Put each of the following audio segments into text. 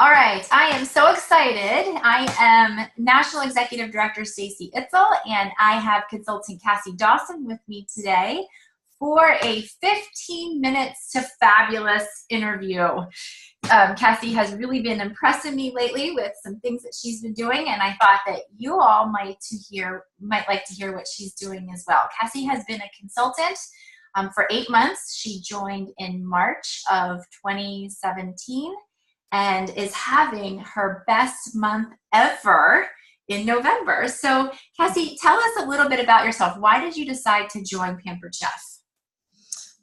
All right, I am so excited. I am National Executive Director Stacy Itzel, and I have consultant Cassie Dawson with me today for a 15 minutes to fabulous interview. Cassie has really been impressing me lately with some things that she's been doing, and I thought that you all might like to hear what she's doing as well. Cassie has been a consultant for 8 months. She joined in March of 2017 and is having her best month ever in November. So Cassie, tell us a little bit about yourself. Why did you decide to join Pampered Chef?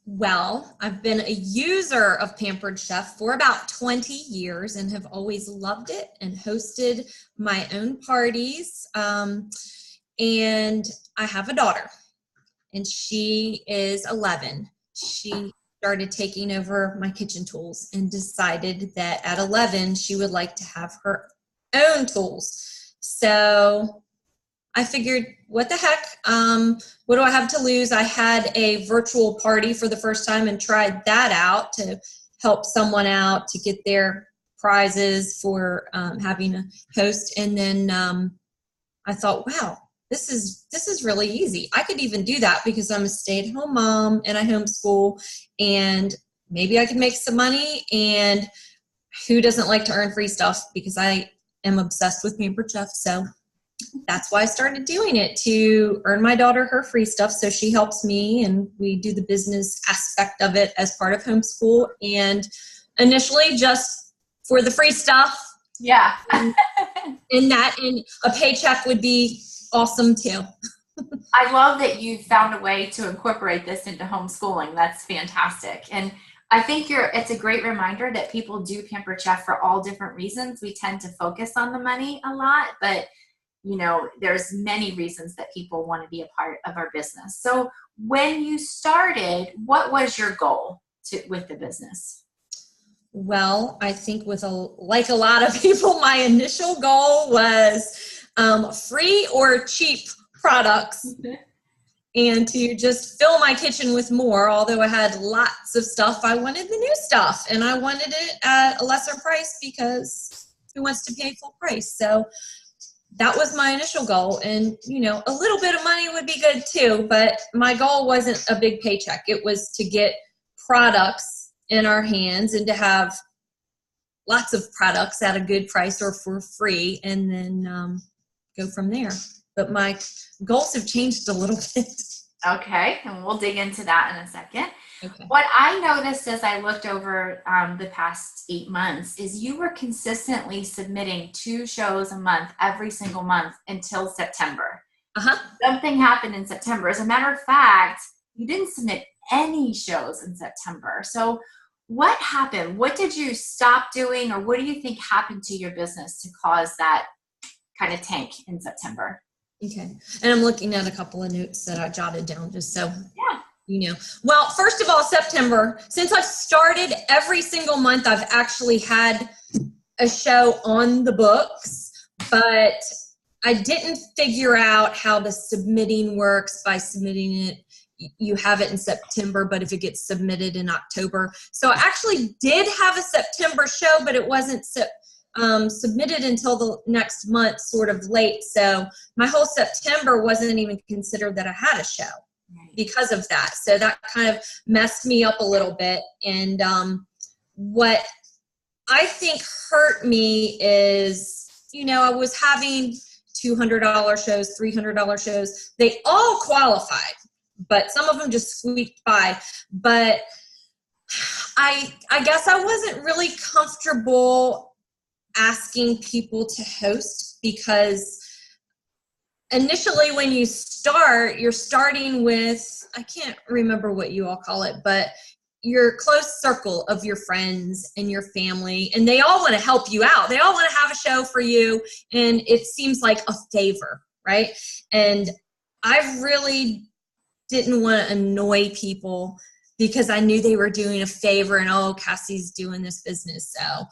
Well, I've been a user of Pampered Chef for about 20 years and have always loved it and hosted my own parties. And I have a daughter, and she is 11. She started taking over my kitchen tools and decided that at 11 she would like to have her own tools. So I figured, what the heck? What do I have to lose? I had a virtual party for the first time and tried that out to help someone out to get their prizes for having a host. And then I thought, wow, this is really easy. I could even do that because I'm a stay-at-home mom and I homeschool, and maybe I could make some money. And who doesn't like to earn free stuff? Because I am obsessed with Pampered Chef. So that's why I started doing it, to earn my daughter her free stuff. So she helps me, and we do the business aspect of it as part of homeschool. And initially just for the free stuff. Yeah. and a paycheck would be awesome too. I love that you found a way to incorporate this into homeschooling. That's fantastic. And I think it's a great reminder that people do Pampered Chef for all different reasons. We tend to focus on the money a lot, but there's many reasons that people want to be a part of our business. So when you started, what was your goal with the business? Well, I think like a lot of people, my initial goal was free or cheap products, and to just fill my kitchen with more. Although I had lots of stuff, I wanted the new stuff, and I wanted it at a lesser price because who wants to pay full price? So that was my initial goal. And, a little bit of money would be good too, but my goal wasn't a big paycheck. It was to get products in our hands and to have lots of products at a good price or for free, and then go from there. But my goals have changed a little bit. Okay, and we'll dig into that in a second. Okay. What I noticed as I looked over the past 8 months is you were consistently submitting 2 shows a month every single month until September. Something happened in September. As a matter of fact, you didn't submit any shows in September. So what happened? What did you stop doing, or what do you think happened to your business to cause that kind of tank in September? Okay. And I'm looking at a couple of notes that I jotted down just so yeah. Well, first of all, September, since I've started, every single month I've actually had a show on the books, but I didn't figure out how the submitting works. By submitting it, you have it in September, but if it gets submitted in October. So I actually did have a September show, but it wasn't submitted until the next month, sort of late. So my whole September wasn't even considered that I had a show because of that. So that kind of messed me up a little bit. And what I think hurt me is, I was having $200 shows, $300 shows. They all qualified, but some of them just squeaked by. But I guess I wasn't really comfortable asking people to host, because initially when you start, you're starting with, I can't remember what you all call it, but your close circle of your friends and your family, and they all want to help you out. They all want to have a show for you, and it seems like a favor, right? And I really didn't want to annoy people because I knew they were doing a favor, and Cassie's doing this business. So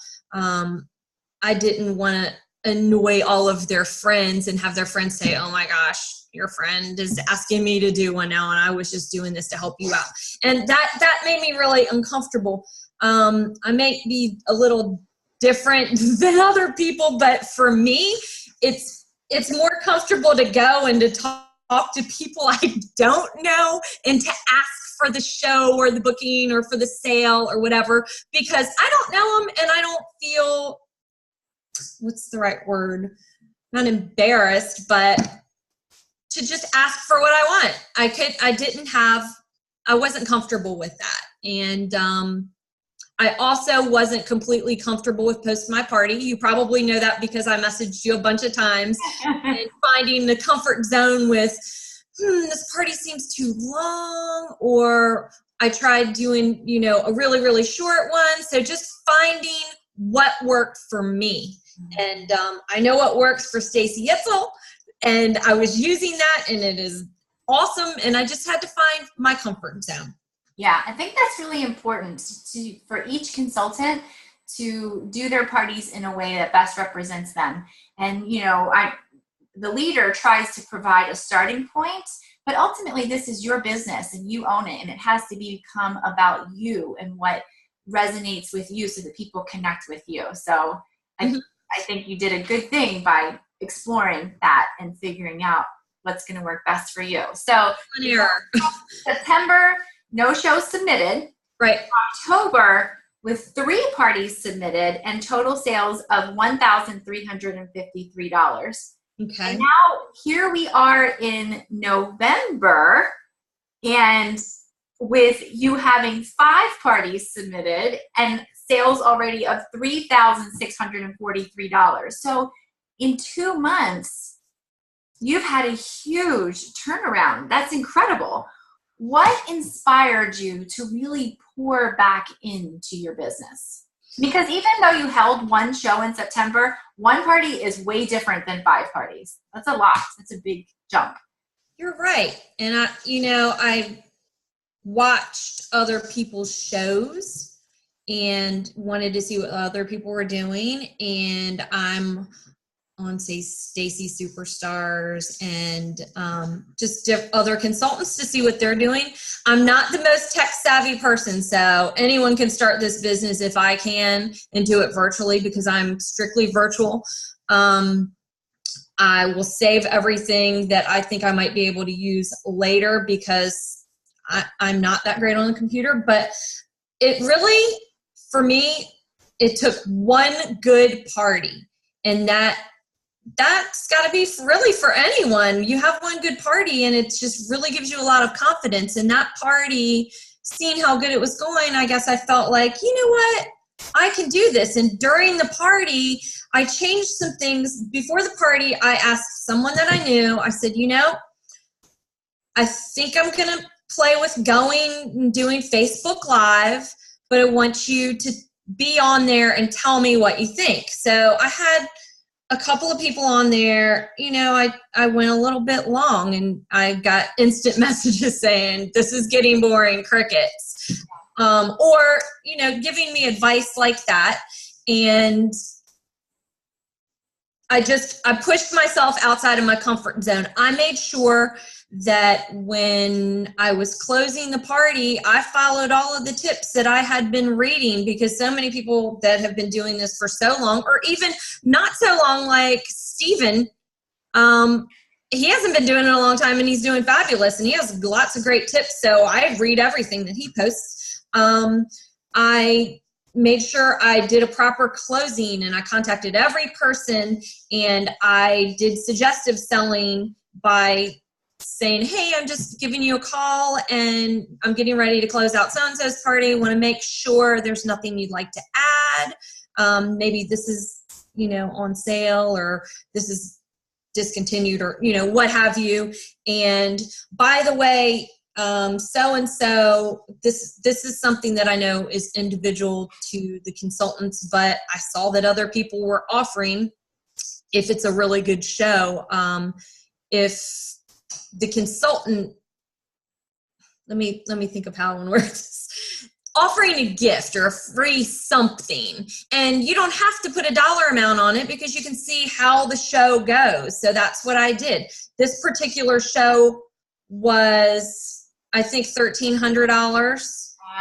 I didn't want to annoy all of their friends and have their friends say, oh my gosh, your friend is asking me to do one now, and I was just doing this to help you out. And that made me really uncomfortable. I may be a little different than other people, but for me, it's more comfortable to go and to talk to people I don't know and to ask for the show or the booking or for the sale or whatever, because I don't know them and I don't feel, what's the right word? Not embarrassed, but to just ask for what I want. I wasn't comfortable with that. And I also wasn't completely comfortable with Post My Party. You probably know that because I messaged you a bunch of times and finding the comfort zone with, this party seems too long, or I tried doing, a really, really short one. So just finding what worked for me. And I know what works for Stacy Itzel, and I was using that, and it is awesome. And I just had to find my comfort zone. Yeah, I think that's really important for each consultant to do their parties in a way that best represents them. And, the leader tries to provide a starting point, but ultimately this is your business and you own it, and it has to become about you and what resonates with you so that people connect with you. So I think you did a good thing by exploring that and figuring out what's going to work best for you. So September, no shows submitted. Right. October, with 3 parties submitted and total sales of $1,353. Okay. And now here we are in November, and with you having 5 parties submitted and sales already of $3,643. So in 2 months, you've had a huge turnaround. That's incredible. What inspired you to really pour back into your business? Because even though you held 1 show in September, 1 party is way different than 5 parties. That's a lot. That's a big jump. You're right. And I watched other people's shows and wanted to see what other people were doing. And I'm on, say, Stacy Superstars and just other consultants to see what they're doing. I'm not the most tech savvy person, so anyone can start this business if I can and do it virtually, because I'm strictly virtual. I will save everything that I think I might be able to use later because I'm not that great on the computer. But it really, for me, it took 1 good party, and that's got to be really for anyone. You have 1 good party and it just really gives you a lot of confidence. And that party, seeing how good it was going, I guess I felt like, you know what, I can do this. And during the party, I changed some things. Before the party, I asked someone that I knew, I said, I think I'm going to play with going and doing Facebook Live, but I want you to be on there and tell me what you think. So I had a couple of people on there. I went a little bit long and I got instant messages saying, this is getting boring, crickets, or, giving me advice like that. And I pushed myself outside of my comfort zone. I made sure that when I was closing the party, I followed all of the tips that I had been reading, because so many people that have been doing this for so long, or even not so long, like Steven, he hasn't been doing it a long time and he's doing fabulous and he has lots of great tips. So I read everything that he posts. I made sure I did a proper closing and I contacted every person, and I did suggestive selling by saying, hey, I'm just giving you a call and I'm getting ready to close out so-and-so's party. Want to make sure there's nothing you'd like to add. Maybe this is, on sale, or this is discontinued, or, what have you. And by the way, so-and-so, this is something that I know is individual to the consultants, but I saw that other people were offering, if it's a really good show, if the consultant, let me think of how I want to word this, offering a gift or a free something, and you don't have to put a dollar amount on it because you can see how the show goes. So that's what I did. This particular show was, I think, $1,300. Wow.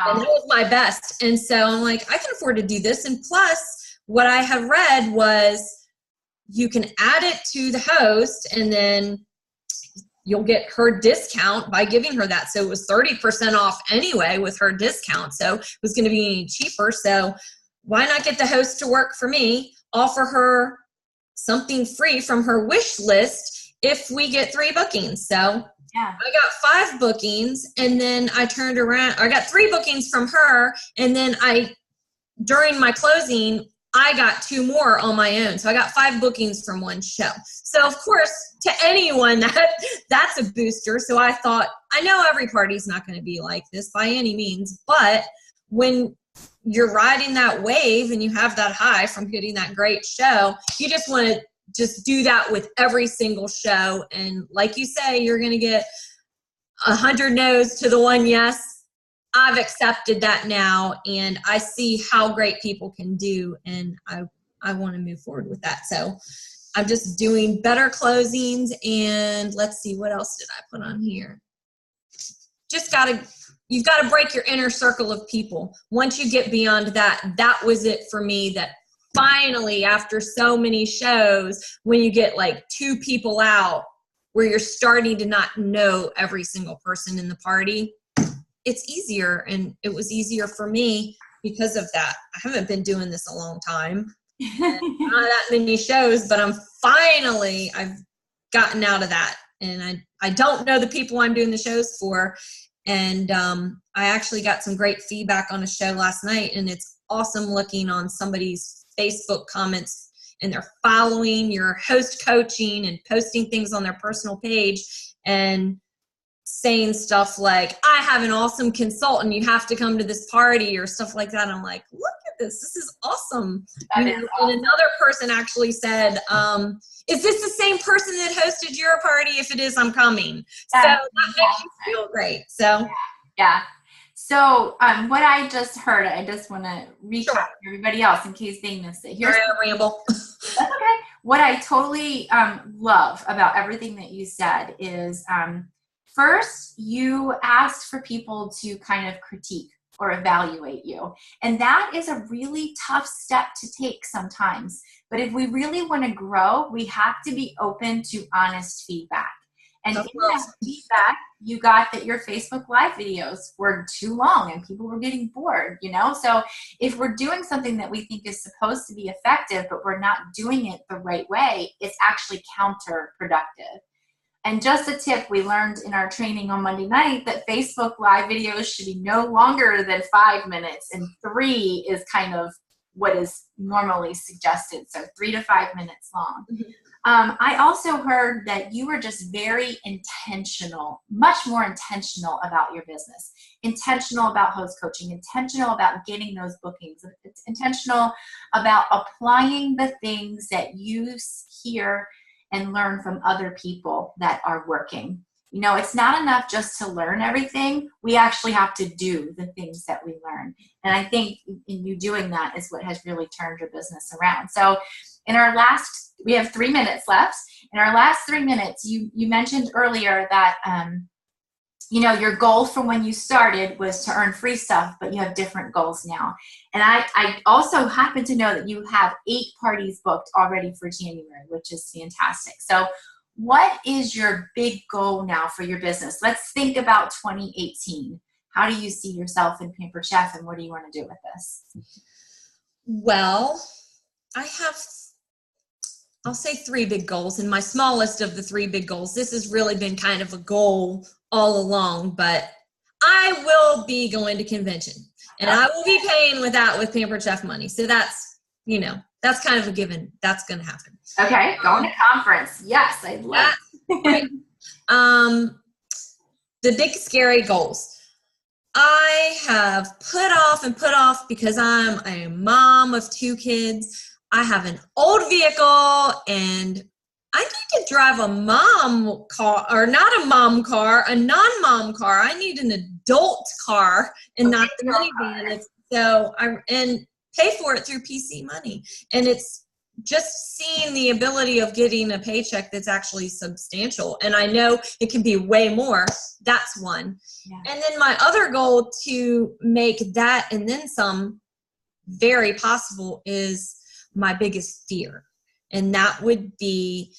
And that was my best. And so I'm like, I can afford to do this. And plus, what I have read was you can add it to the host, and then you'll get her discount by giving her that. So it was 30% off anyway with her discount. So it was going to be any cheaper. So why not get the host to work for me, offer her something free from her wish list if we get 3 bookings. So yeah. I got 5 bookings, and then I turned around. I got 3 bookings from her, and then during my closing, I got 2 more on my own. So I got 5 bookings from one show. So of course, to anyone that's a booster. So I thought, I know every party's not going to be like this by any means, but when you're riding that wave and you have that high from getting that great show, you just want to just do that with every single show. And like you say, you're going to get 100 no's to the 1 yes. I've accepted that now, and I see how great people can do, and I want to move forward with that. So I'm just doing better closings, and let's see, what else did I put on here? You've got to break your inner circle of people. Once you get beyond that, that was it for me, that finally, after so many shows, when you get like 2 people out where you're starting to not know every single person in the party, it's easier, and it was easier for me because of that. I haven't been doing this a long time, not that many shows, but I've gotten out of that, and I don't know the people I'm doing the shows for. And I actually got some great feedback on a show last night, and it's awesome looking on somebody's Facebook comments, and they're following your host coaching and posting things on their personal page and saying stuff like, I have an awesome consultant, you have to come to this party, or stuff like that. I'm like, look at this. This is awesome. That is awesome. And another person actually said, is this the same person that hosted your party? If it is, I'm coming. So that makes you feel great. So yeah. So what I just heard, I just want to recap for everybody else in case they missed it. Here's a ramble. That's okay. What I totally love about everything that you said is first, you asked for people to kind of critique or evaluate you. And that is a really tough step to take sometimes. But if we really want to grow, we have to be open to honest feedback. And in that feedback, you got that your Facebook Live videos were too long and people were getting bored, So if we're doing something that we think is supposed to be effective, but we're not doing it the right way, it's actually counterproductive. And just a tip we learned in our training on Monday night, that Facebook Live videos should be no longer than 5 minutes, and 3 is kind of what is normally suggested. So 3 to 5 minutes long. Mm-hmm. I also heard that you were just very intentional, much more intentional about your business, intentional about host coaching, intentional about getting those bookings, it's intentional about applying the things that you hear and learn from other people that are working. It's not enough just to learn everything. We actually have to do the things that we learn. And I think in you doing that is what has really turned your business around. So we have 3 minutes left. In our last 3 minutes, you mentioned earlier that, your goal from when you started was to earn free stuff, but you have different goals now. And I also happen to know that you have 8 parties booked already for January, which is fantastic. So what is your big goal now for your business? Let's think about 2018. How do you see yourself in Pampered Chef, and what do you want to do with this? Well, I'll say 3 big goals, and my smallest of the 3 big goals, this has really been kind of a goal all along, but I will be going to convention, and I will be paying with Pampered Chef money. So that's kind of a given. That's going to happen. Okay. Going to conference. Yes. I love it. Right. The big scary goals I have put off because I'm a mom of 2 kids. I have an old vehicle, and I need to drive a mom car, or not a mom car, a non-mom car. I need an adult car and not the minivan. And pay for it through PC money. And it's just seeing the ability of getting a paycheck that's actually substantial. And I know it can be way more. That's one. Yeah. And then my other goal to make that and then some very possible is my biggest fear. And that would be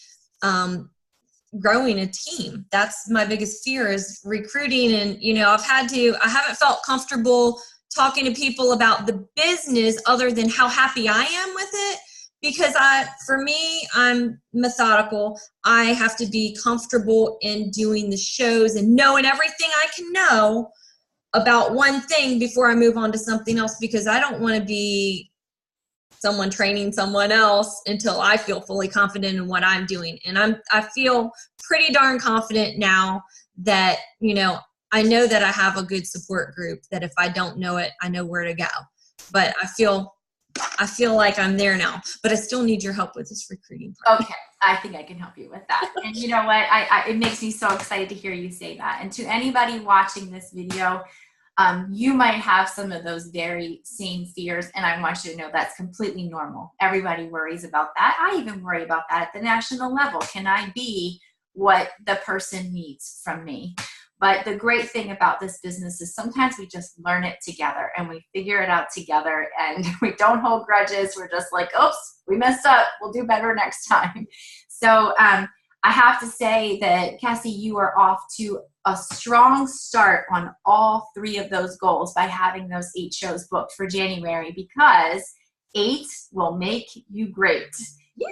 growing a team. That's my biggest fear, is recruiting. And, I haven't felt comfortable talking to people about the business other than how happy I am with it. Because for me, I'm methodical. I have to be comfortable in doing the shows and knowing everything I can know about one thing before I move on to something else, because I don't want to be someone training someone else until I feel fully confident in what I'm doing. And I feel pretty darn confident now that, I know that I have a good support group, that if I don't know it, I know where to go. But I feel like I'm there now, but I still need your help with this recruiting part. Okay. I think I can help you with that. And you know what? It makes me so excited to hear you say that. And to anybody watching this video, you might have some of those very same fears, and I want you to know that's completely normal. Everybody worries about that. I even worry about that at the national level. Can I be what the person needs from me? But the great thing about this business is sometimes we just learn it together and we figure it out together, and we don't hold grudges. We're just like, oops, we messed up. We'll do better next time. So I have to say that, Cassie, you are off to a strong start on all 3 of those goals by having those 8 shows booked for January, because 8 will make you great. Yeah,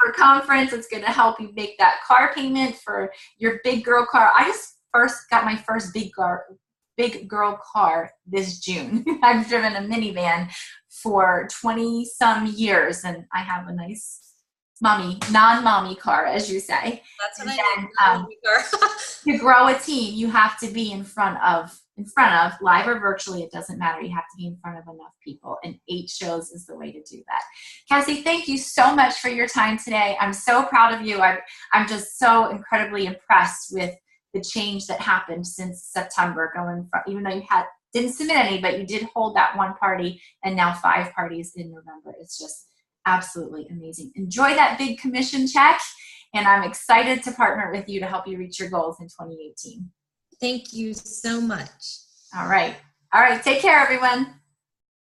for conference, it's going to help you make that car payment for your big girl car. I just got my first big girl car this June. I've driven a minivan for 20 some years, and I have a nice non-mommy car, as you say. That's what I need. To grow a team, you have to be in front of, live or virtually, it doesn't matter. You have to be in front of enough people, and 8 shows is the way to do that. Cassie, thank you so much for your time today. I'm so proud of you. I'm just so incredibly impressed with the change that happened since September, going from, even though you didn't submit any, but you did hold that 1 party, and now 5 parties in November. It's just absolutely amazing. Enjoy that big commission check, and I'm excited to partner with you to help you reach your goals in 2018. Thank you so much. All right. Take care, everyone.